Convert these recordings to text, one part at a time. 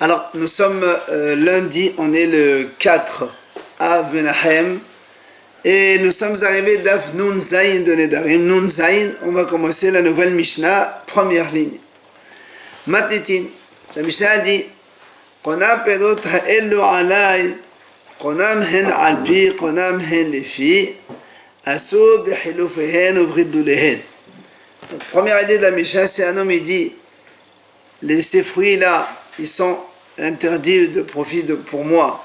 Alors, nous sommes lundi, on est le 4 Av Menahem, et nous sommes arrivés d'Af Nun Zayin de Nedarim. Nun Zayin, on va commencer la nouvelle Mishnah, première ligne. Matitin, la Mishnah dit Qona perot ha'elu alay, qonam hen alpi, qonam hen lefi, asur bihilufehen ou bridulehen. Donc, première idée de la Mishnah, c'est un homme, il dit ces fruits-là, ils sont interdits de profit pour moi,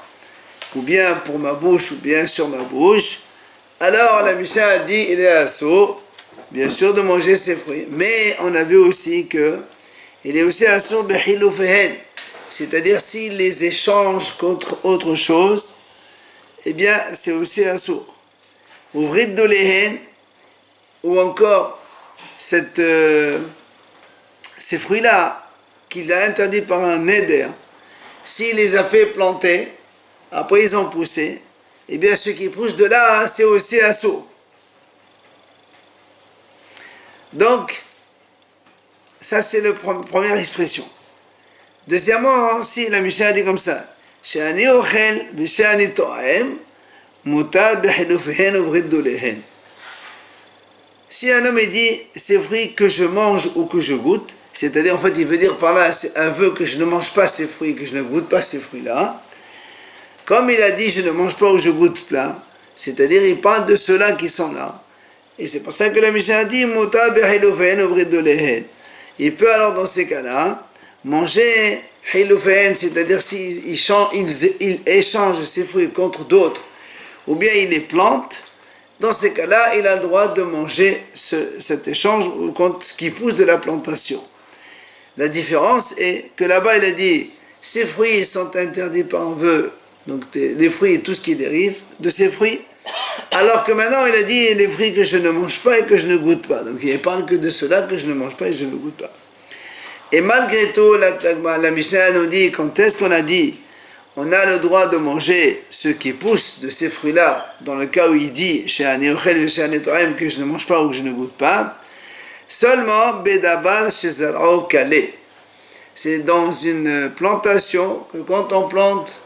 ou bien pour ma bouche, ou bien sur ma bouche. Alors la Mishnah a dit, il est assourd, bien sûr, de manger ces fruits. Mais on a vu aussi que il est aussi assourd bihilufehen, c'est-à-dire s'il les échange contre autre chose, eh bien c'est aussi assourd. Ou vridulehen, ou encore ces fruits-là qu'il a interdit par un neder, s'il les a fait planter, après ils ont poussé, eh bien ce qui pousse de là, c'est aussi assourd. Donc, ça c'est la première expression. Deuxièmement, si la Mishnah dit comme ça, She'ani ochel v'she'ani to'em, mutad b'chilufehen uvriddulehen. Si un homme dit, ces fruits que je mange ou que je goûte, c'est-à-dire, en fait, il veut dire par là, c'est un vœu que je ne mange pas ces fruits, que je ne goûte pas ces fruits-là. Comme il a dit, je ne mange pas ou je goûte là, c'est-à-dire, il parle de ceux-là qui sont là. Et c'est pour ça que la Mishnah dit, il peut alors, dans ces cas-là, manger hilufehen, c'est-à-dire, s'il échange ces fruits contre d'autres, ou bien il les plante, dans ces cas-là, il a le droit de manger cet échange contre ce qui pousse de la plantation. La différence est que là-bas, il a dit, ces fruits sont interdits par un vœu, donc les fruits et tout ce qui dérive de ces fruits, alors que maintenant, il a dit, les fruits que je ne mange pas et que je ne goûte pas. Donc, il ne parle que de ceux-là que je ne mange pas et je ne goûte pas. Et malgré tout, la Mishnah nous dit, quand est-ce qu'on a dit, on a le droit de manger ce qui pousse de ces fruits-là, dans le cas où il dit, chez Ani Ochel, chez Ani To'em, que je ne mange pas ou que je ne goûte pas, seulement Bedavar chez Zarao Kalé. C'est dans une plantation que quand on plante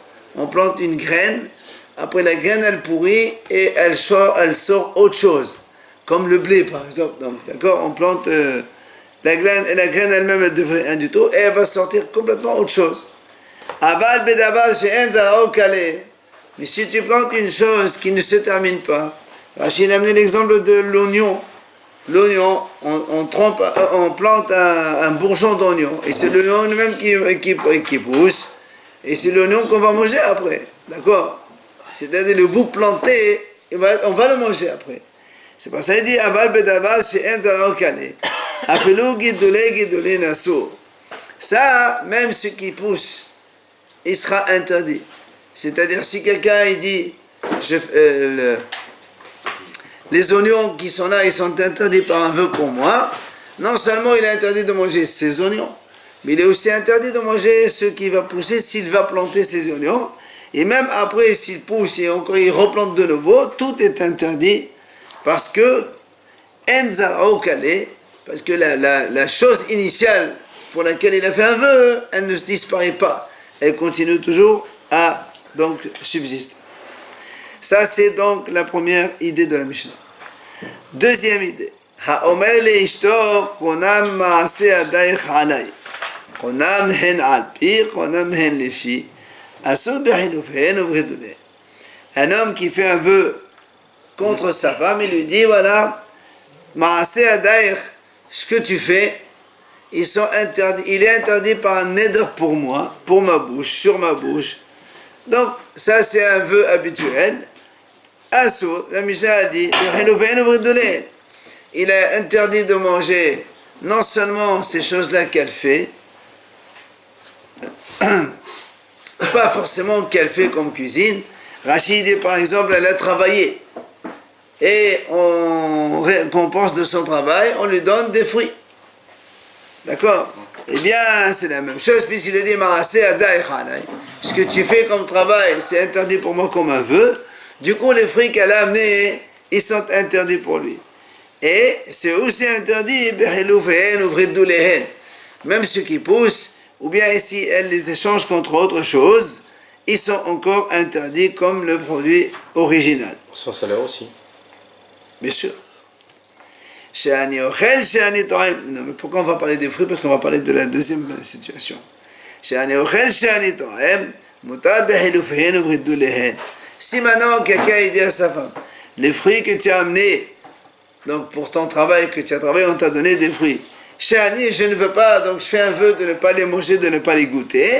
une graine, après la graine elle pourrit et elle sort autre chose, comme le blé par exemple. Donc d'accord, on plante la graine et la graine elle-même elle devrait rien du tout et elle va sortir complètement autre chose. Aval Bedavar chez En Zarao Kalé. Mais si tu plantes une chose qui ne se termine pas, Rachid a amené l'exemple de l'oignon. L'oignon, on plante un bourgeon d'oignon, et c'est l'oignon lui-même qui pousse, et c'est l'oignon qu'on va manger après, d'accord? C'est-à-dire le bout planté, on va le manger après. C'est pour ça qu'il dit, aval bedavar she'en zarao kalé, afelu gidule nasour. Ça, même ce qui pousse, il sera interdit. C'est-à-dire si quelqu'un il dit, les oignons qui sont là, ils sont interdits par un vœu pour moi. Non seulement il est interdit de manger ces oignons, mais il est aussi interdit de manger ce qui va pousser s'il va planter ces oignons. Et même après, s'il pousse et encore il replante de nouveau, tout est interdit parce que parce que la chose initiale pour laquelle il a fait un vœu, elle ne se disparaît pas. Elle continue toujours à donc subsister. Ça, c'est donc la première idée de la Mishnah. Deuxième idée. Ha'omer le'ishto qonam ma'aseh adayich alay. Qonam hen alpi, qonam hen lefi. Asur b'chilufehen uvridulehen. Un homme qui fait un vœu contre sa femme, il lui dit, voilà, ma'aseh adayich, ce que tu fais, il est interdit par un neder pour moi, pour ma bouche, sur ma bouche. Donc, ça c'est un vœu habituel. Assour, la Mishnah a dit, il est interdit de manger non seulement ces choses-là qu'elle fait, pas forcément qu'elle fait comme cuisine. Rachid dit par exemple, elle a travaillé et on récompense de son travail, on lui donne des fruits. D'accord? Eh bien, c'est la même chose, puisqu'il a dit, ce que tu fais comme travail, c'est interdit pour moi comme un vœu. Du coup, les fruits qu'elle a amenés, ils sont interdits pour lui. Et c'est aussi interdit, même ce qui pousse, ou bien si elle les échange contre autre chose, ils sont encore interdits comme le produit original. Sans salaire aussi. Bien sûr. Non, mais pourquoi on va parler des fruits? Parce qu'on va parler de la deuxième situation. Si maintenant quelqu'un dit à sa femme, les fruits que tu as amenés, donc pour ton travail, que tu as travaillé, on t'a donné des fruits. Je ne veux pas, donc je fais un vœu de ne pas les manger, de ne pas les goûter.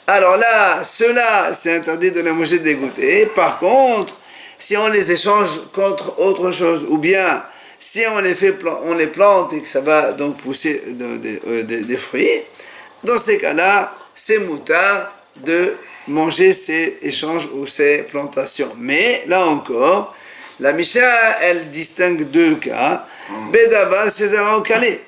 Alors là, ceux-là, c'est interdit de les manger, de les goûter. Par contre, si on les échange contre autre chose, ou bien si on les plante et que ça va donc pousser des fruits, dans ces cas-là, c'est moutard de manger ces échanges ou ces plantations. Mais là encore, la Mishnah, elle distingue deux cas. Bedava César Calais.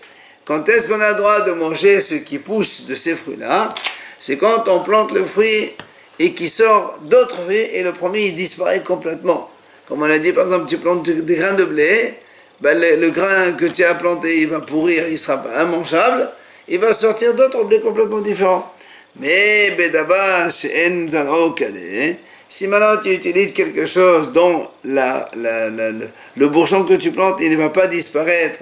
Quand est-ce qu'on a le droit de manger ce qui pousse de ces fruits-là? C'est quand on plante le fruit et qu'il sort d'autres fruits et le premier il disparaît complètement. Comme on a dit, par exemple, tu plantes des grains de blé, ben le grain que tu as planté, il va pourrir, il ne sera pas immangeable, il va sortir d'autres blés complètement différents. Mais Bedava She'en Zaro Calais, si maintenant tu utilises quelque chose dont le bourgeon que tu plantes, il ne va pas disparaître.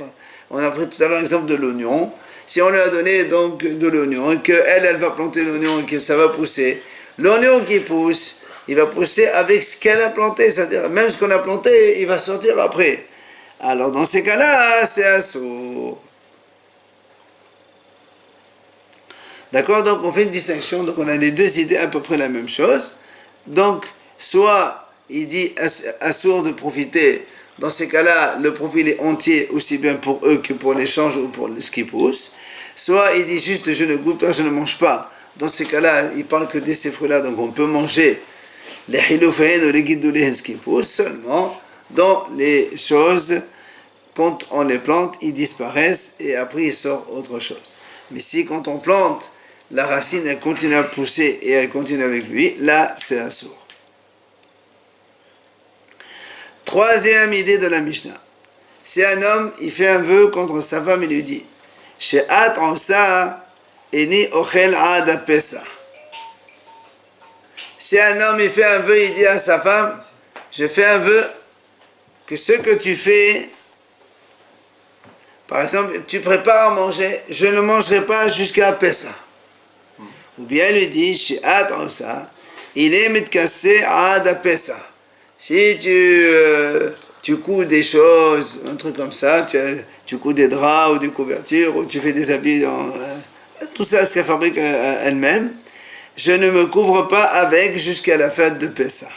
On a pris tout à l'heure l'exemple de l'oignon. Si on lui a donné donc de l'oignon et qu'elle va planter l'oignon et que ça va pousser, l'oignon qui pousse, il va pousser avec ce qu'elle a planté, c'est-à-dire même ce qu'on a planté, il va sortir après. Alors dans ces cas-là, c'est assourd. D'accord? Donc on fait une distinction, donc on a les deux idées à peu près la même chose. Donc soit il dit assourd de profiter. Dans ces cas-là, le profil est entier, aussi bien pour eux que pour l'échange ou pour ce qui pousse. Soit il dit juste je ne goûte pas, je ne mange pas. Dans ces cas-là, il parle que de ces fruits-là, donc on peut manger les hilouféen ou les guidouléen, ce qui pousse, seulement dans les choses, quand on les plante, ils disparaissent et après il sort autre chose. Mais si quand on plante, la racine elle continue à pousser et elle continue avec lui, là c'est un sourd. Troisième idée de la Mishnah. Si un homme, il fait un vœu contre sa femme, il lui dit She'at ansa eni ochel ad Pesach. Si un homme, il fait un vœu, il dit à sa femme je fais un vœu que ce que tu fais, par exemple, tu prépares à manger, je ne mangerai pas jusqu'à Pesach. Ou bien il lui dit She'at ansa il est mitkassé ad Pesach. Si tu couds des choses, un truc comme ça, tu couds des draps ou des couvertures, ou tu fais des habits, tout ça, ce qu'elle fabrique elle-même, je ne me couvre pas avec jusqu'à la fête de Pessah.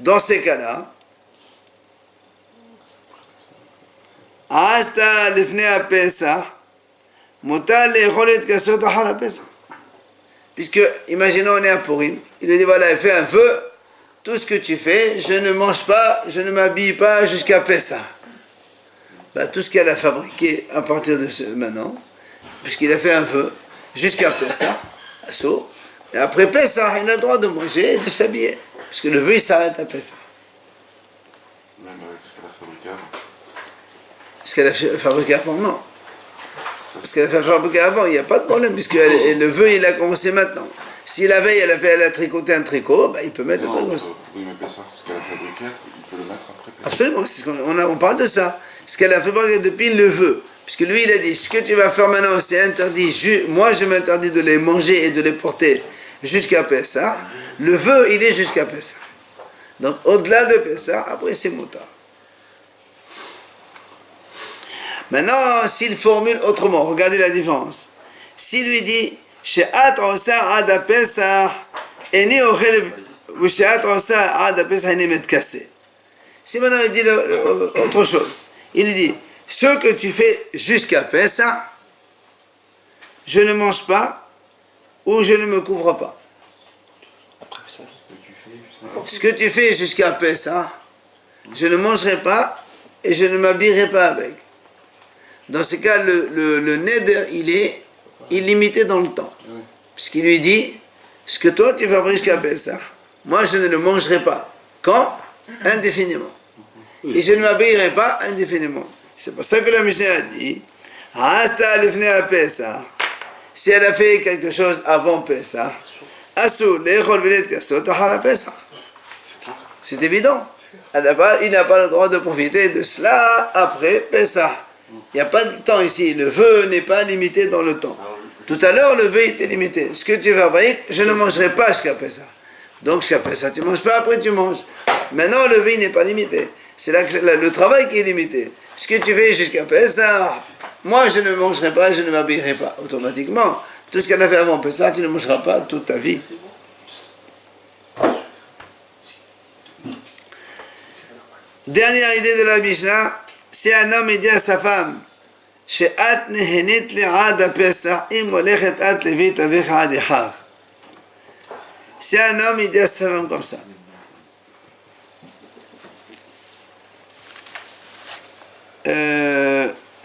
Dans ces cas-là, Asta lifnei Pessah, mutar le'echol et kassot achar Pessah. Puisque, imaginons, on est à Purim, il lui dit voilà, il fait un vœu. Tout ce que tu fais, je ne mange pas, je ne m'habille pas jusqu'à Pessah. Tout ce qu'elle a fabriqué à partir de maintenant, puisqu'il a fait un vœu, jusqu'à Pessah, assourd, et après Pessah, il a le droit de manger et de s'habiller, puisque le vœu il s'arrête à Pessah. Même avec ce qu'elle a fabriqué avant. Ce qu'elle a fabriqué avant, non. Ce qu'elle a fabriqué avant, il n'y a pas de problème, puisque le vœu il a commencé maintenant. Si la veille elle a tricoté un tricot, il peut mettre le tricot. Oui, mais Pessah, ce qu'elle a fabriqué, il peut le mettre après Pessah. Absolument, on parle de ça. Ce qu'elle a fabriqué depuis le vœu. Puisque lui il a dit, ce que tu vas faire maintenant c'est interdit, moi je m'interdis de les manger et de les porter jusqu'à Pessah. Le vœu il est jusqu'à Pessah. Donc au-delà de Pessah, après c'est moutard. Maintenant, s'il formule autrement, regardez la différence. S'il lui dit She'at osa ad Pesach eni ochel v'she'at osa ad Pesach eni metkassé. Si maintenant il dit autre chose, il dit ce que tu fais jusqu'à Pesach, je ne mange pas ou je ne me couvre pas. Ce que tu fais jusqu'à Pesach, je ne mangerai pas et je ne m'habillerai pas avec. Dans ce cas, le neder, il est illimité dans le temps. Puisqu'il lui dit, ce que toi tu fabriques jusqu'à Pessah, moi je ne le mangerai pas. Quand? Indéfiniment. Et je ne m'habillerai pas indéfiniment. C'est pour ça que la Mishnah a dit, Hasta lifnei Pessah, si elle a fait quelque chose avant Pessah, Asur, l'Echol Velet Kasot, Ahara Pessah. C'est évident. Il n'a pas le droit de profiter de cela après Pessah. Il n'y a pas de temps ici. Le vœu n'est pas limité dans le temps. Tout à l'heure, le vœu était limité. Ce que tu vas voir, je ne mangerai pas jusqu'à Pessah. Donc jusqu'à Pessah, tu ne manges pas, après tu manges. Maintenant, le vœu n'est pas limité. C'est là que le travail qui est limité. Ce que tu fais jusqu'à Pessah, moi je ne mangerai pas, je ne m'habillerai pas. Automatiquement, tout ce qu'elle a fait avant Pessah, tu ne mangeras pas toute ta vie. Dernière idée de la Mishnah, si un homme dit à sa femme, She'at nehenit li'ad Pesach, im olechet at levit avich ad echach. Si un homme dit à sa femme comme ça,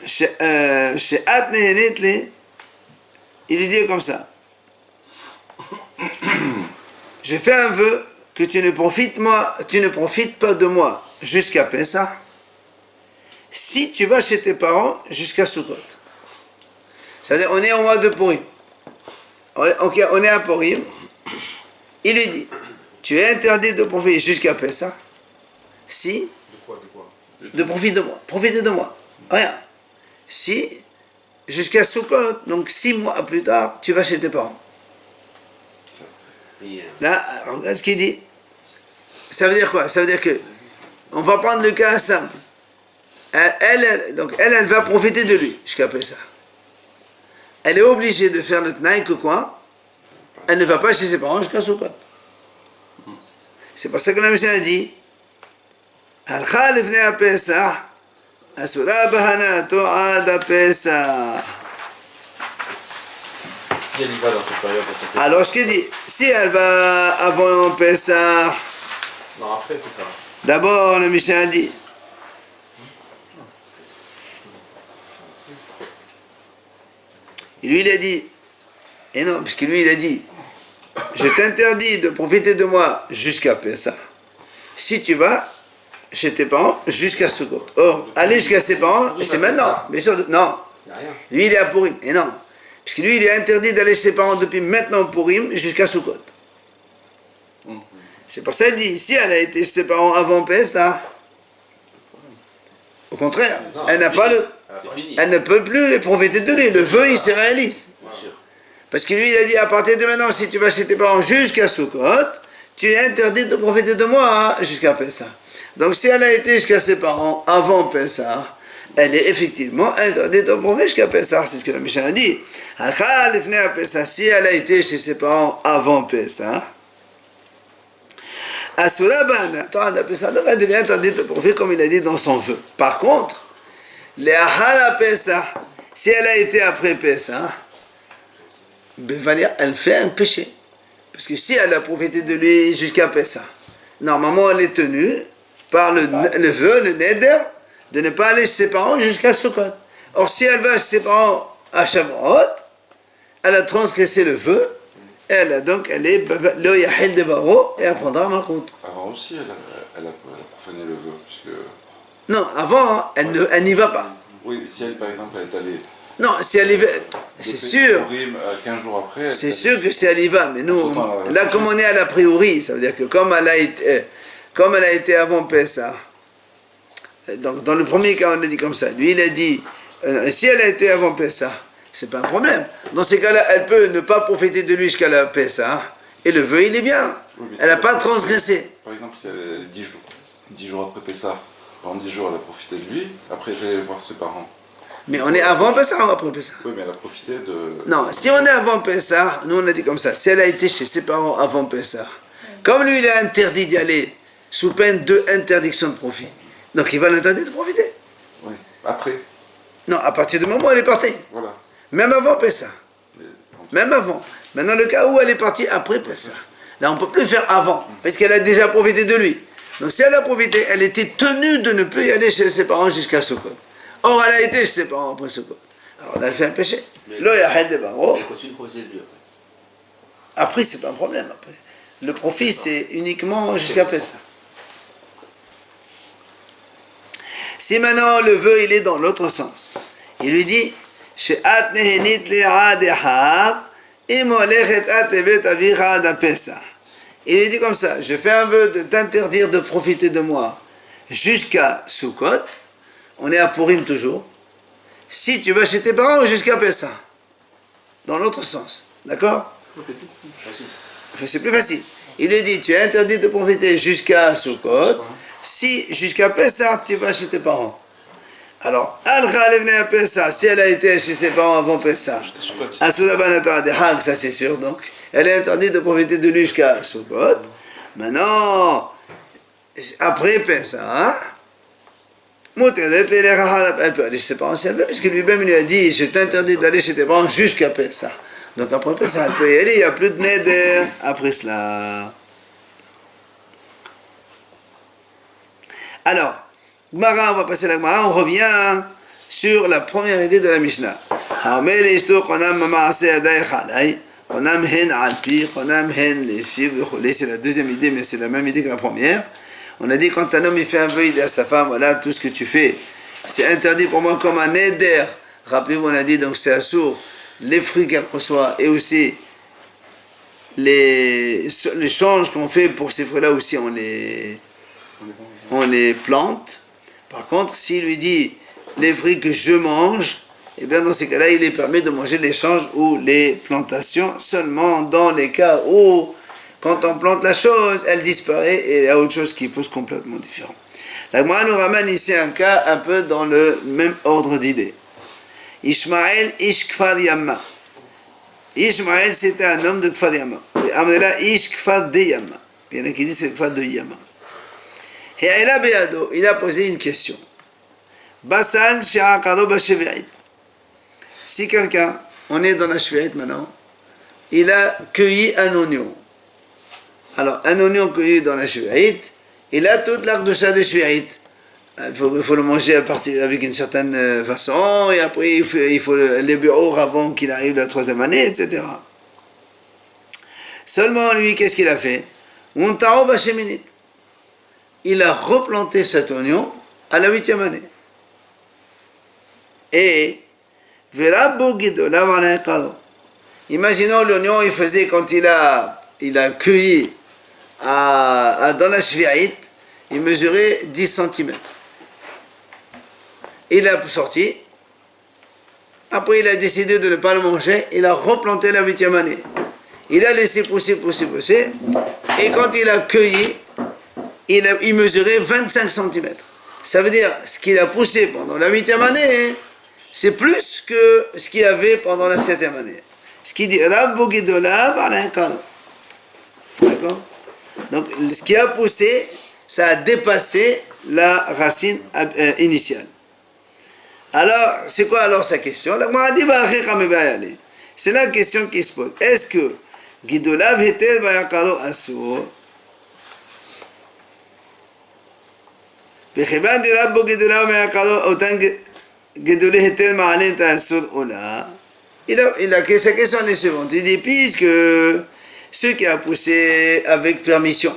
She'at nehenit li, il lui dit comme ça, je fais un vœu que tu ne profites pas de moi jusqu'à Pessah, si tu vas chez tes parents jusqu'à Sukkot. C'est-à-dire, on est au mois de Purim. On est à Purim. Il lui dit, tu es interdit de profiter jusqu'à Pessah, si... De profiter de moi. Profiter de moi. Rien. Si, jusqu'à Sukkot, donc 6 mois plus tard, tu vas chez tes parents. Là, regarde ce qu'il dit. Ça veut dire quoi? Ça veut dire que, on va prendre le cas simple. Elle va profiter de lui jusqu'à Pessah. Elle est obligée de faire le tnaï que quoi? Elle ne va pas chez ses parents jusqu'à Sukkot. C'est pour ça que la Mishnah a dit Alcha lefnei Pesach, asura bahanato ad Pesach. Si elle y va dans cette période, Alors, ce qu'il dit, si elle va avant Pessah, non, après, tout ça. D'abord, le Mishnah a dit et lui, il a dit, et non, puisque lui, il a dit, je t'interdis de profiter de moi jusqu'à Pessah, si tu vas chez tes parents jusqu'à Sukkot. Or, aller jusqu'à ses parents, c'est maintenant. Bien sûr, non. Lui, il est à Purim. Et non. Puisque lui, il est interdit d'aller chez ses parents depuis maintenant Purim jusqu'à Sukkot. C'est pour ça qu'il dit, si elle a été chez ses parents avant Pessah, au contraire, elle n'a pas le... Elle ne peut plus profiter de lui. Le vœu, il se réalise. Parce que lui, il a dit, à partir de maintenant, si tu vas chez tes parents jusqu'à Sukkot, tu es interdit de profiter de moi jusqu'à Pessah. Donc, si elle a été jusqu'à ses parents avant Pessah, elle est effectivement interdite de profiter jusqu'à Pessah. C'est ce que la Mishnah a dit. Si elle a été chez ses parents avant Pessah, donc elle devient interdite de profiter comme il a dit dans son vœu. Par contre, si elle a été après Pessah, elle fait un péché. Parce que si elle a profité de lui jusqu'à Pessah, normalement elle est tenue par le vœu, le neder, de ne pas aller chez ses parents jusqu'à Sukkot. Or, si elle va chez ses parents à Shavuot, elle a transgressé le vœu, et elle est le yahil de baro, et elle prendra malchut. Avant aussi, elle a profané le vœu, puisque... Non, avant, elle n'y va pas. Oui, si elle, par exemple, elle est allée... Non, si elle y va, c'est sûr. 15 jours après... C'est sûr que si elle y va, mais nous, là, comme on est à l'a priori, ça veut dire que comme elle a été avant Pessah, donc dans le premier cas, on a dit comme ça. Lui, il a dit, si elle a été avant Pessah, c'est pas un problème. Dans ces cas-là, elle peut ne pas profiter de lui jusqu'à la Pessah, et le vœu, il est bien. Oui, elle n'a pas transgressé. Par exemple, si elle est 10 jours après Pessah, pendant 10 jours, elle a profité de lui, après elle est allée voir ses parents. Mais on est avant Pessah ou après Pessah? Oui, mais elle a profité de... Non, si on est avant Pessah, nous on a dit comme ça, si elle a été chez ses parents avant Pessah, comme lui il est interdit d'y aller, sous peine de interdiction de profit, donc il va l'interdire de profiter. Oui, après. Non, à partir du moment où elle est partie. Voilà. Même avant Pessah. Même avant. Maintenant, le cas où elle est partie après Pessah, là on ne peut plus faire avant, parce qu'elle a déjà profité de lui. Donc si elle a profité, elle était tenue de ne plus y aller chez ses parents jusqu'à Sukkot. Or, elle a été chez ses parents après Sukkot. Alors là, elle fait un péché. Là, il y a rien de baro. Elle continue de profiter de lui après. Après, c'est pas un problème. Après. Le profit, c'est uniquement jusqu'à Pessah. Si maintenant le vœu, il est dans l'autre sens, il lui dit, שאת נהנית לעד אחד, אם הולכת את לבית אביך עד הפסח. Il est dit comme ça, je fais un vœu de t'interdire de profiter de moi jusqu'à Sukkot, on est à Purim toujours, si tu vas chez tes parents ou jusqu'à Pessah, dans l'autre sens, d'accord? C'est plus facile. Il lui dit, tu es interdit de profiter jusqu'à Sukkot, si jusqu'à Pessah tu vas chez tes parents. Alors, si elle a été chez ses parents avant Pessah, ça c'est sûr, donc elle est interdite de profiter de lui jusqu'à Sukkot. Maintenant, après Pessah, elle peut aller chez ses parents si elle veut, puisque lui-même lui a dit, je t'interdis d'aller chez tes parents jusqu'à Pessah. Donc après Pessah, elle peut y aller, il n'y a plus de neder après cela. Alors, Gemara, on va passer la Gemara, on revient sur la première idée de la Mishnah. C'est la deuxième idée, mais c'est la même idée que la première. On a dit quand un homme il fait un vœu à sa femme, voilà tout ce que tu fais, c'est interdit pour moi comme un éder. Rappelez-vous, on a dit donc c'est assourd les fruits qu'elle reçoit et aussi les changes qu'on fait pour ces fruits-là aussi on les plante. Par contre, s'il lui dit les fruits que je mange, et bien dans ces cas-là, il est permis de manger les changes ou les plantations seulement dans les cas où, quand on plante la chose, elle disparaît et il y a autre chose qui pousse complètement différent. La Gemara nous ramène ici un cas un peu dans le même ordre d'idées. Ishmaël Ish Kfar Yamma. Ishmaël c'était un homme de Kfar Yamma. Amdela Ish Kfar de Yamma. Il y en a qui disent c'est Kfar de Yamma. Il a posé une question. Basal Sha'akado Bashevi'it. Si quelqu'un, on est dans la Shvi'it maintenant, il a cueilli un oignon. Alors, un oignon cueilli dans la Shvi'it, il a toute l'Akdusha de Shvi'it. Il faut le manger à partir, avec une certaine façon, et après il faut les bureaux avant qu'il arrive la 3e année, etc. Seulement lui, qu'est-ce qu'il a fait? Muntao Basheminit. Il a replanté cet oignon à la 8e année. Et imaginons l'oignon, il faisait quand il a cueilli dans la Shvi'it, il mesurait 10 cm. Il a sorti, après il a décidé de ne pas le manger, il a replanté la 8e année. Il a laissé pousser, et quand il a cueilli, il mesurait 25 cm. Ça veut dire, ce qu'il a poussé pendant la 8e année, c'est plus que ce qu'il y avait pendant la 7e année. Ce qui dit, d'accord? Donc, ce qui a poussé, ça a dépassé la racine initiale. Alors, c'est quoi alors sa question? C'est la question qui se pose. Est-ce que Gidolav Hetel Vayakaro Asur Bechiban Dirabbo Gidolav Vayakaro Otan Gidolé Hetel Ma'alin Asur Ola. Sa question est la suivante. Il dit, puisque ce qui a poussé avec permission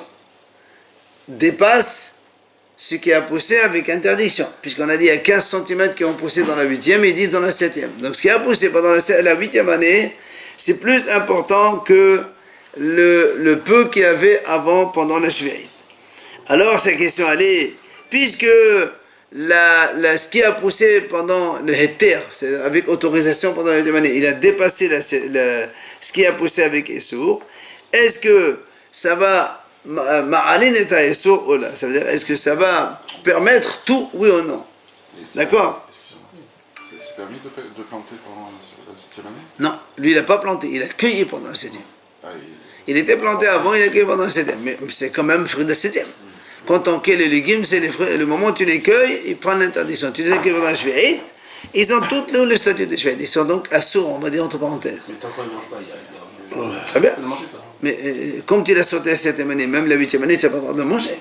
dépasse ce qui a poussé avec interdiction, puisqu'on a dit il y a 15 cm qui ont poussé dans la 8e et 10 dans la 7e. Donc ce qui a poussé pendant la 8e année, c'est plus important que le peu qu'il y avait avant pendant la Shvi'it. Alors sa question elle est, puisque ce qui a poussé pendant le Heter, c'est avec autorisation pendant la 8e année, il a dépassé ce qui a poussé avec Essour, est-ce que ça va Ma'alin et Essour ou là? Ça veut dire, est-ce que ça va permettre tout, oui ou non? D'accord? C'est permis de planter pendant la 7e année? Non, lui il n'a pas planté, il a cueilli pendant la 7e. Il était planté avant, il a cueilli pendant la 7e, mais c'est quand même fruit de la 7e. Quand on cueille les légumes, c'est les fruits, le moment où tu les cueilles, ils prennent l'interdiction. Tu les as cueillis pendant la Shvi'it, ils ont tous le statut de Shvi'it, ils sont donc assourds, on va dire entre parenthèses. Mais tant qu'on ne mange pas, il y a très bien. le manger, ça. Mais comme tu l'as sauté la 7e année, même la 8e année, tu n'as pas le droit de le manger.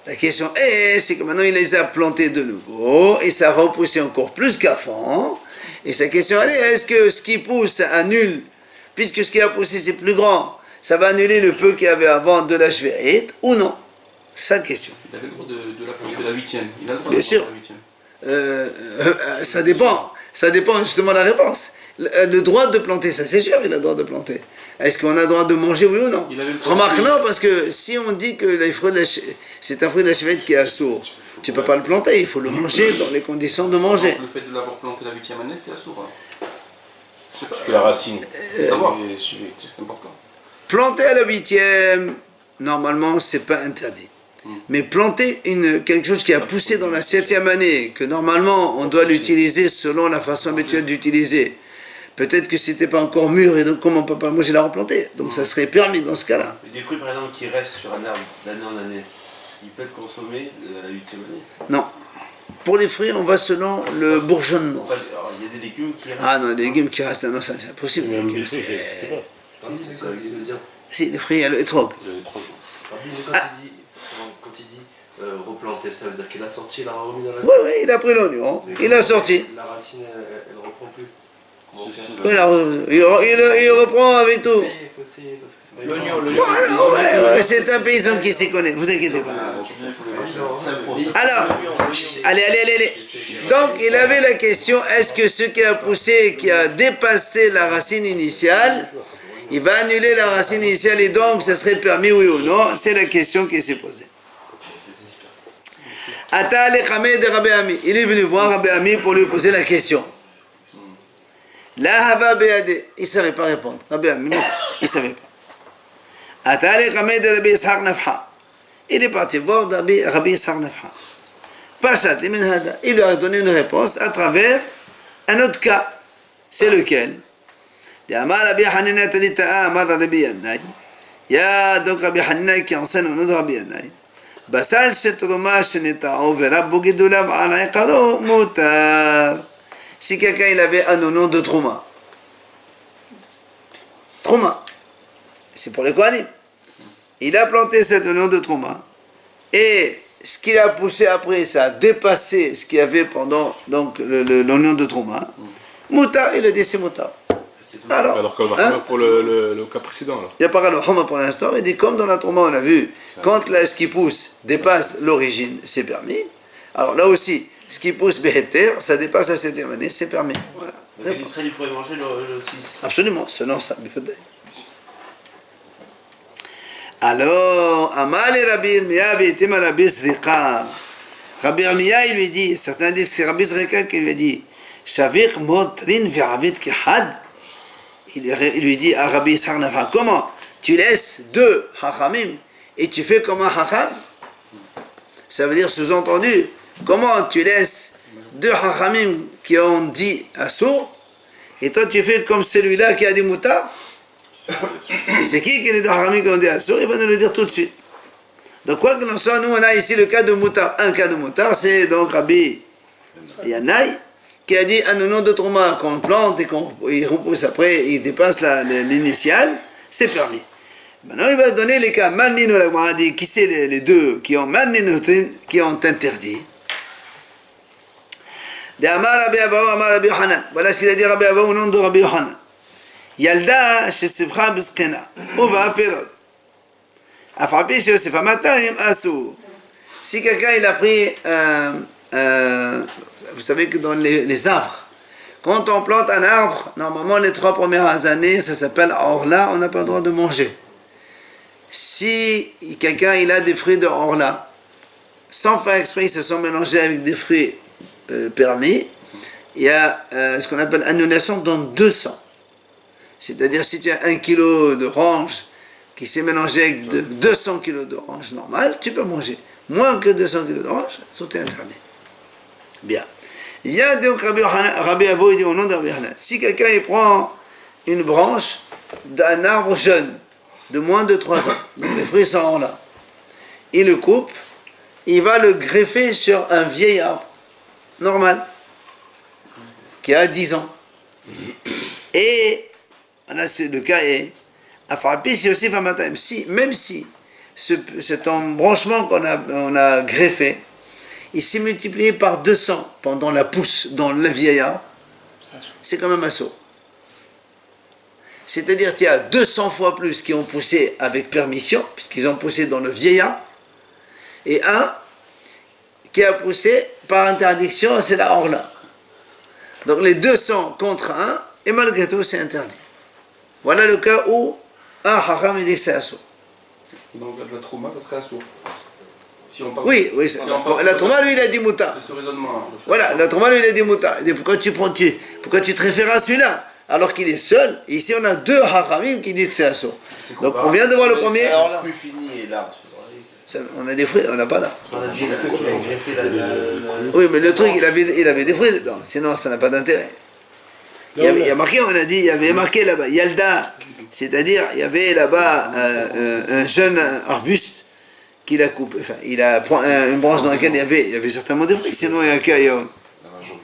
La question est, c'est que maintenant il les a plantés de nouveau, et ça a repoussé encore plus qu'avant. Et sa question elle est, est-ce que ce qui pousse ça annule, puisque ce qui a poussé c'est plus grand, ça va annuler le peu qu'il y avait avant de la Shvi'it ou non? C'est la question. Il avait le droit de la plancher de la 8e. Il a le droit Bien de sûr. la 8e. Ça dépend. Ça dépend justement de la réponse. Le droit de planter, ça c'est sûr, il a le droit de planter. Est-ce qu'on a le droit de manger, oui ou non? Remarque, non, parce que si on dit que c'est un fruit de la chevette qui est assourd, tu ne peux pas le planter, il faut le manger dans les conditions de manger. Donc, le fait de l'avoir planté la 8e année, c'était assourd. C'est Parce que la racine. savoir. C'est important. Planter à la 8e, normalement, c'est pas interdit. Mais planter quelque chose qui a poussé dans la 7e année, que normalement on doit l'utiliser selon la façon habituelle d'utiliser, peut-être que c'était pas encore mûr et donc comme on peut pas manger, la replanter. Donc ça serait permis dans ce cas-là. Des fruits par exemple qui restent sur un arbre d'année en année, ils peuvent être consommés à la 8e année. Non. Pour les fruits, on va selon le bourgeonnement. Alors, il y a des légumes qui restent. Ah non, les légumes qui restent, non, ça c'est impossible. Les légumes, c'est... Si, les fruits, il y a le hétrog. Quand il dit replanter, ça veut dire qu'il a sorti, il a remis dans la... Oui, oui, il a pris l'oignon, il a sorti. La racine, elle reprend plus. Il reprend avec tout. Il faut essayer, parce que c'est pas L'oignon, Ouais, c'est un paysan qui s'y connaît, vous inquiétez pas. Alors, allez. Donc, il avait la question, est-ce que ce qui a poussé, qui a dépassé la racine initiale, il va annuler la racine initiale et donc, ça serait permis, oui ou non? C'est la question qui s'est posée. Il est venu voir Rabbi Ami pour lui poser la question. La hava béadé, il ne savait pas répondre. Rabbi Ami, non, il ne savait pas. Il est parti voir Rabbi Ishaq Nafha. Il lui a donné une réponse à travers un autre cas. C'est lequel? Donc Rabbi Hanina qui enseigne au nom de Rabbi Yanai. Basal shetruma sheneta'o verabbo gidulav ala iqaro mutar. Si quelqu'un il avait un nom de Trouma, c'est pour les Kohanim. Il a planté cet oignon de Trouma et ce qu'il a poussé après, ça a dépassé ce qu'il y avait pendant donc l'oignon de Trouma. Moutar, il a dit c'est moutar. Alors qu'on va pour le cas précédent. Il n'y a pas le Homa pour l'instant, il dit comme dans la Trouma on a vu, quand là, ce qui pousse dépasse l'origine, c'est permis. Alors là aussi, ce qui pousse Beheter, ça dépasse la 7e année, c'est permis. Voilà. Donc l'Israël pourrait manger le 6. Absolument, selon ça, peut-être. Alors, Amal et Rabbi Irmiya était Rabbi Zrika. Rabbi Irmiya, il lui dit, certains disent que c'est Rabbi Zrika qui lui a dit, Shavik Motrin V'Avid Kihad. Il lui dit à Rabbi Ishaq Nafha, comment tu laisses deux Hachamim et tu fais comme un Hacham? Ça veut dire sous-entendu, comment tu laisses deux Hachamim qui ont dit Assour et toi tu fais comme celui-là qui a dit Moutar? C'est qui les deux Hachamim qui ont dit Assour? Il va nous le dire tout de suite. Donc quoi que l'on soit, nous on a ici le cas de Moutar. Un cas de Moutar, c'est donc Rabbi Yanai qui a dit un nom de Trouma qu'on plante et qu'on repousse après, il dépasse l'initiale, c'est permis. Maintenant il va donner les cas Manino, la dit qui c'est les deux qui ont Manino, qui ont interdit. De Amar Rabbi Abaou, Amar Rabbi Yohanan. Voilà ce qu'il a dit Rabbi Abaou au nom de Rabbi Yohanan. Yalda shesivcha biskena, uva perot. Afrapi shesivcha matayim asou. Si quelqu'un il a pris vous savez que dans les arbres, quand on plante un arbre, normalement les 3 premières années, ça s'appelle orla, on n'a pas le droit de manger. Si quelqu'un il a des fruits de orla, sans faire exprès, ils se sont mélangés avec des fruits permis, il y a ce qu'on appelle annulation dans 200. C'est-à-dire si tu as 1 kilo d'orange qui s'est mélangé avec 200 kg d'orange normales, tu peux manger. Moins que 200 kg d'orange, tout est interdit. Bien. Il y a donc Rabbi Avo, il dit au nom de Rabbi Hanan, si quelqu'un il prend une branche d'un arbre jeune, de moins de 3 ans, donc les fruits sont là, il le coupe, il va le greffer sur un vieil arbre, normal, qui a 10 ans. Et, là c'est le cas est, même si cet embranchement qu'on a greffé, il s'est multiplié par 200 pendant la pousse dans le vieil arbre, c'est quand même un saut. C'est-à-dire qu'il y a 200 fois plus qui ont poussé avec permission, puisqu'ils ont poussé dans le vieil arbre, et un qui a poussé par interdiction, c'est la orla. Donc les deux sont contre un, et malgré tout c'est interdit. Voilà le cas où un hacham dit que c'est assourd. Dans le cas de la trauma, ça serait assourd. Si on parle Oui, oui. Bon, la trauma, lui, il a dit mouta. de ce raisonnement. Voilà, la trauma, lui, il a dit mouta. Il dit, pourquoi tu te réfères à celui-là alors qu'il est seul? Et ici, on a deux hachamim qui disent que c'est assourd. Donc, on vient de voir le premier. Le fruit fini et l'arbre. On a des fruits, on n'a pas d'arbre. On a dit, il a greffé la. Oui, mais le truc, il avait des fruits dedans. Sinon, ça n'a pas d'intérêt. Il y a marqué, on a dit, il y avait marqué là-bas, Yalda. C'est-à-dire, il y avait là-bas un jeune arbuste qu'il a coupé. Enfin, il a pris une branche dans laquelle il y avait certainement des fruits. Sinon, il y a qu'à. La majorité.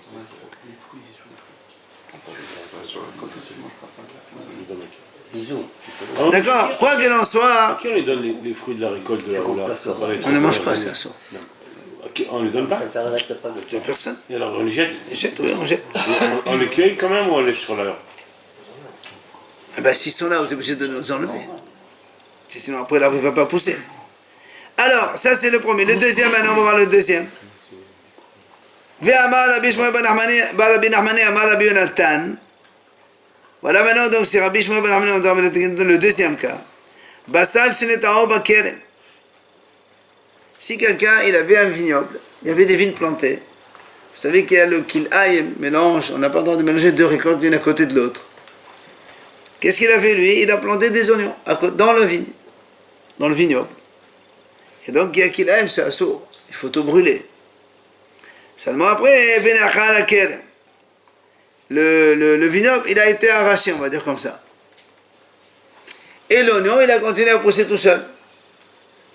D'accord, quoi qu'il en soit, Qui on lui donne les fruits de la récolte de la roula? on ne mange pas ça. On les donne pas? C'est personne. Et alors on les jette? On jette, oui, on jette. On les cueille quand même ou on les laisse sur la... Eh ben, s'ils sont là, on est obligé de nous enlever. Sinon, après, l'arbre ne va pas pousser. Alors, ça c'est le premier. Le deuxième, maintenant, on va voir le deuxième. Voilà maintenant, donc c'est Rabbi Shmuel ben Hanani, on doit dans le deuxième cas. Basal shenetao bakerem. Si quelqu'un, il avait un vignoble, il y avait des vignes plantées, vous savez qu'il y a le kil'ayim, mélange, on n'a pas le droit de mélanger deux récoltes l'une à côté de l'autre. Qu'est-ce qu'il a fait lui? Il a planté des oignons dans la vigne, dans le vignoble. Et donc il y a kil'ayim, c'est assourd, il faut tout brûler. Seulement après, le vignoble, il a été arraché, on va dire comme ça. Et l'oignon, il a continué à pousser tout seul.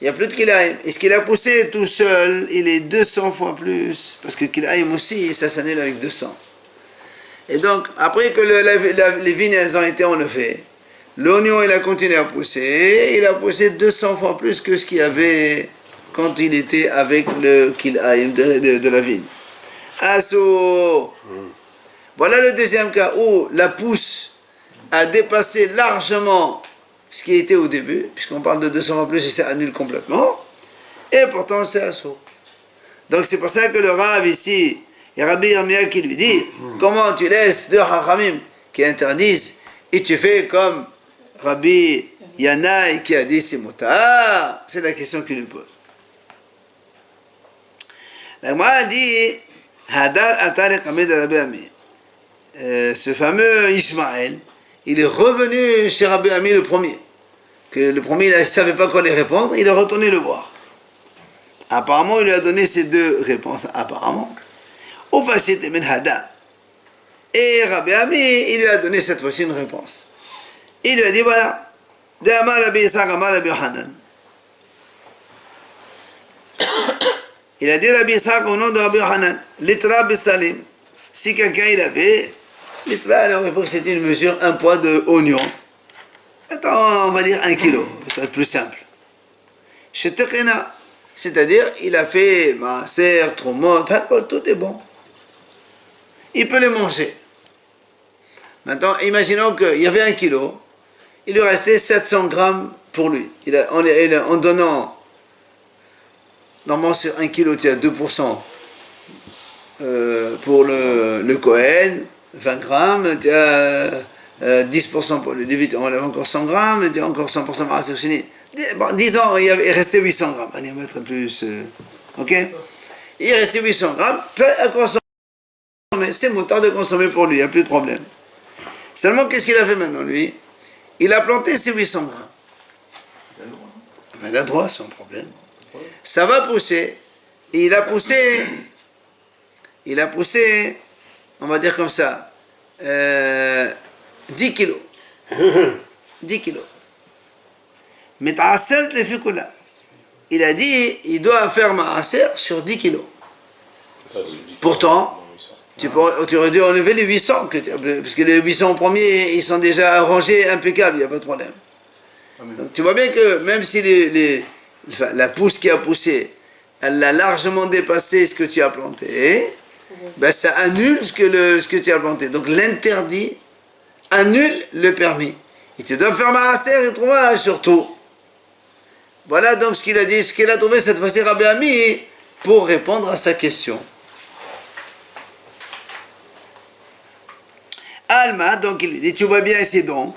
Il n'y a plus de kilaïm. Et ce qu'il a poussé tout seul, il est 200 fois plus. Parce que kilaïm aussi, ça s'annule avec 200. Et donc, après que les vignes elles ont été enlevées, l'oignon, il a continué à pousser. Il a poussé 200 fois plus que ce qu'il y avait quand il était avec le kilaïm de la vigne. Asso. Voilà le deuxième cas où la pousse a dépassé largement ce qui était au début, puisqu'on parle de 200 fois plus et ça annule complètement, et pourtant c'est assaut. Donc c'est pour ça que le Rav ici, il y a Rabbi Yirmiyah qui lui dit, comment tu laisses deux hachamim qui interdisent, et tu fais comme Rabbi Yanaï qui a dit c'est moutar? C'est la question qu'il lui pose. La Gemara dit, Hadar atar kamid Rabbi Ami. Ce fameux Ishmaël, il est revenu chez Rabbi Ami le premier. Que le premier, il ne savait pas quoi lui répondre, il est retourné le voir. Apparemment, il lui a donné ces deux réponses, apparemment. Au facile, men hada. Et Rabbi Ami, il lui a donné cette fois-ci une réponse. Il lui a dit, voilà, Da'amar Rabbi Yitzhak, Amar Rabbi Yohanan. Il a dit Rabbi Yitzhak au nom de Rabbi Yohanan, Litra Bisalim. Si quelqu'un il avait, Litra, à l'époque c'était une mesure, un poids de oignon. Attends, on va dire 1 kilo, ça va être plus simple. Shetekena, c'est-à-dire, il a fait maaser, tromot, tout est bon. Il peut les manger. Maintenant, imaginons qu'il y avait 1 kilo, il lui restait 700 grammes pour lui. En donnant, normalement sur 1 kilo, tu as 2%. Pour le Cohen, 20 grammes, tu as 10% pour le Lévite, on enlève encore 100 grammes, tu as encore 100% Maaser Sheni. Bon, disons, il restait 800 grammes. Allez, on va mettre plus. Ok? Il restait 800 grammes, peut à consommer. C'est moutarde de consommer pour lui, il n'y a plus de problème. Seulement, qu'est-ce qu'il a fait maintenant, lui? Il a planté ses 800 grammes. Il a droit, sans problème. Ça va pousser. Et il a poussé, on va dire comme ça, 10 kilos. 10 kilos. Mais ta'asset le fikula. Il a dit, il doit faire ma'aser sur 10 kilos. Pourtant, tu aurais dû enlever les 800, parce que les 800 premiers, ils sont déjà rangés impeccables, il n'y a pas de problème. Donc, tu vois bien que même si la pousse qui a poussé, elle a largement dépassé ce que tu as planté, ben ça annule ce que tu as planté. Donc l'interdit annule le permis. Et tu dois faire maaser et trouver surtout. Voilà donc ce qu'il a dit, ce qu'il a trouvé cette fois-ci Rabbi Ami pour répondre à sa question. Alma, donc il lui dit, tu vois bien ici donc,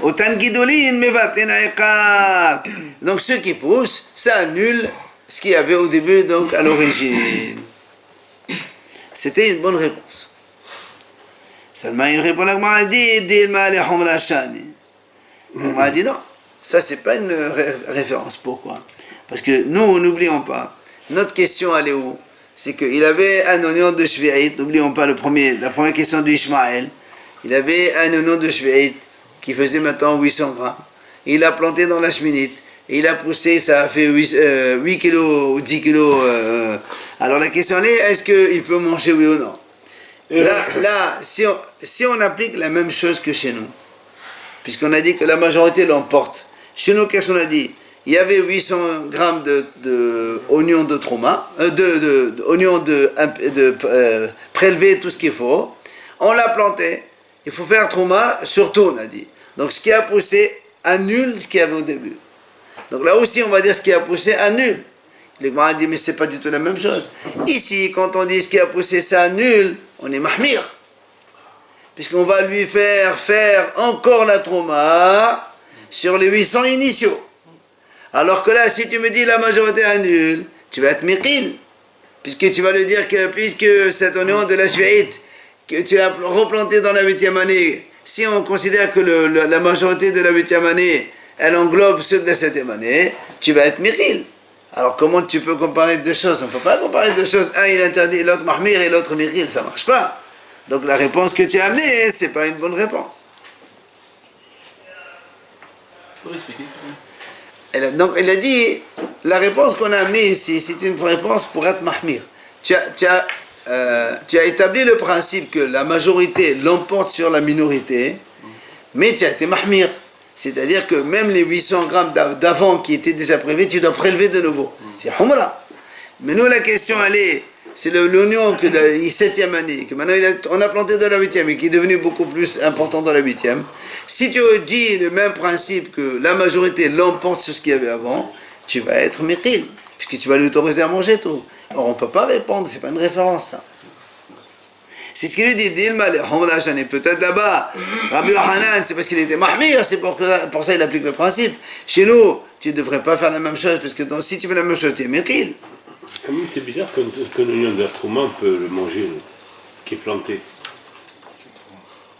Otan Gidolin Mevaten Aeqab. Donc ceux qui poussent, ça annule ce qu'il y avait au début, donc à l'origine. C'était une bonne réponse. Seulement il répond à l'Agmara, il dit, Dilma le Humra Shani. L'Agmara dit non, ça c'est pas une référence. Pourquoi? Parce que nous, n'oublions pas, notre question elle est où? C'est qu'il avait un oignon de Shvi'it, n'oublions pas la première question d'Ishmaël, il avait un oignon de Shvi'it qui faisait maintenant 800 grammes. Il l'a planté dans la cheminite, et il a poussé, ça a fait 8 kilos ou 10 kilos. Alors la question est, est-ce qu'il peut manger oui ou non? Là si on applique la même chose que chez nous, puisqu'on a dit que la majorité l'emporte, chez nous, qu'est-ce qu'on a dit? Il y avait 800 grammes de oignons de trauma, oignons prélevés, tout ce qu'il faut. On l'a planté. Il faut faire trauma sur tout, on a dit. Donc ce qui a poussé annule ce qu'il y avait au début. Donc là aussi, on va dire ce qui a poussé annule. Les gens disent, mais c'est pas du tout la même chose. Ici, quand on dit ce qui a poussé, ça annule, on est mahmir. Puisqu'on va lui faire encore la trauma sur les 800 initiaux. Alors que là, si tu me dis la majorité annule, tu vas être miqil. Puisque tu vas lui dire que, puisque cet oignon de la Shvi'it, que tu as replanté dans la 8e année, si on considère que la majorité de la 8e année, elle englobe ceux de la 7e année, tu vas être miqil. Alors comment tu peux comparer deux choses? On ne peut pas comparer deux choses. Un, il interdit, l'autre mahmir et l'autre miqil, ça ne marche pas. Donc la réponse que tu as amenée, ce n'est pas une bonne réponse. Je peux expliquer? Donc il a dit, la réponse qu'on a amenée ici, c'est une réponse pour être mahmir. Tu as établi le principe que la majorité l'emporte sur la minorité, mais tu as été mahmir. C'est-à-dire que même les 800 grammes d'avant qui étaient déjà prélevés, tu dois prélever de nouveau. C'est humra. Mais nous, la question, elle est, c'est l'oignon que la 7e année, que maintenant on a planté dans la 8e et qui est devenu beaucoup plus important dans la 8e. Si tu dis le même principe que la majorité l'emporte sur ce qu'il y avait avant, tu vas être miqil, puisque tu vas l'autoriser à manger tout. Or, on ne peut pas répondre, c'est pas une référence, ça. C'est ce qu'il lui dit, Dilma, les peut-être là-bas, Rabbi Yohanan, c'est parce qu'il était mahmir, c'est pour ça il applique le principe. Chez nous, tu ne devrais pas faire la même chose, parce que si tu fais la même chose, tu es miqil. Quand même, c'est bizarre qu'un oignon de la trauma, on peut le manger, qui est planté.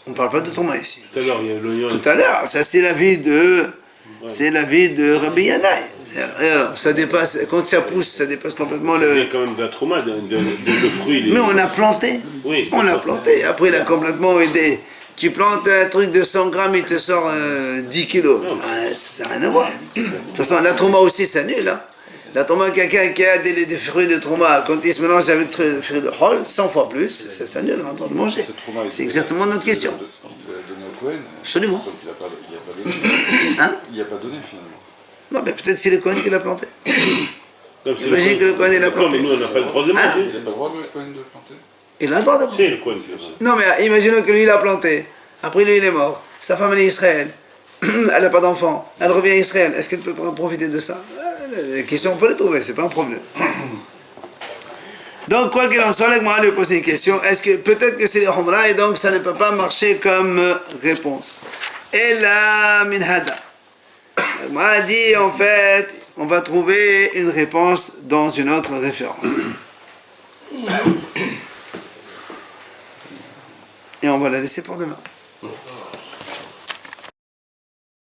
On ne parle pas de trauma ici. Tout à l'heure, il y a l'oignon. Tout à l'heure, ça c'est l'avis de Rabbi Yanaï. Et alors, ça dépasse, quand ça pousse, ça dépasse complètement Il y a le... quand même de la trauma, de fruit. Mais on a planté. Oui. On a planté. Après, il a complètement aidé. Tu plantes un truc de 100 grammes, il te sort 10 kilos. Ça n'a rien à voir. De toute façon, la trauma aussi, c'est nul. Hein. La trauma, quelqu'un qui a des fruits de trauma, quand il se mélange avec des fruits de hol, 100 fois plus, ça s'annule, on a le droit de manger. C'est exactement notre question. Il l'a donné au Cohen. Absolument. Donc il n'a pas donné. Hein? Il n'y a pas donné finalement. Non, mais peut-être c'est le Cohen qui l'a planté. Imagine que le Cohen l'a planté. Mais nous, on n'a pas le droit de manger. Il n'a pas le droit, le Cohen, de planter. Il a le droit de C'est planter. le Cohen qui l'a planté. Non, mais imaginons que lui, il a planté. Après, lui, il est mort. Sa femme, elle est Israël. Elle n'a pas d'enfant. Elle revient à Israël. Est-ce qu'elle peut profiter de ça? Les questions, on peut les trouver, c'est pas un problème. Donc, quoi qu'il en soit, l'Agmara lui pose une question. Est-ce que peut-être que c'est les Humra et donc ça ne peut pas marcher comme réponse? Et là, Minhada. L'Agmara dit en fait, on va trouver une réponse dans une autre référence. Et on va la laisser pour demain.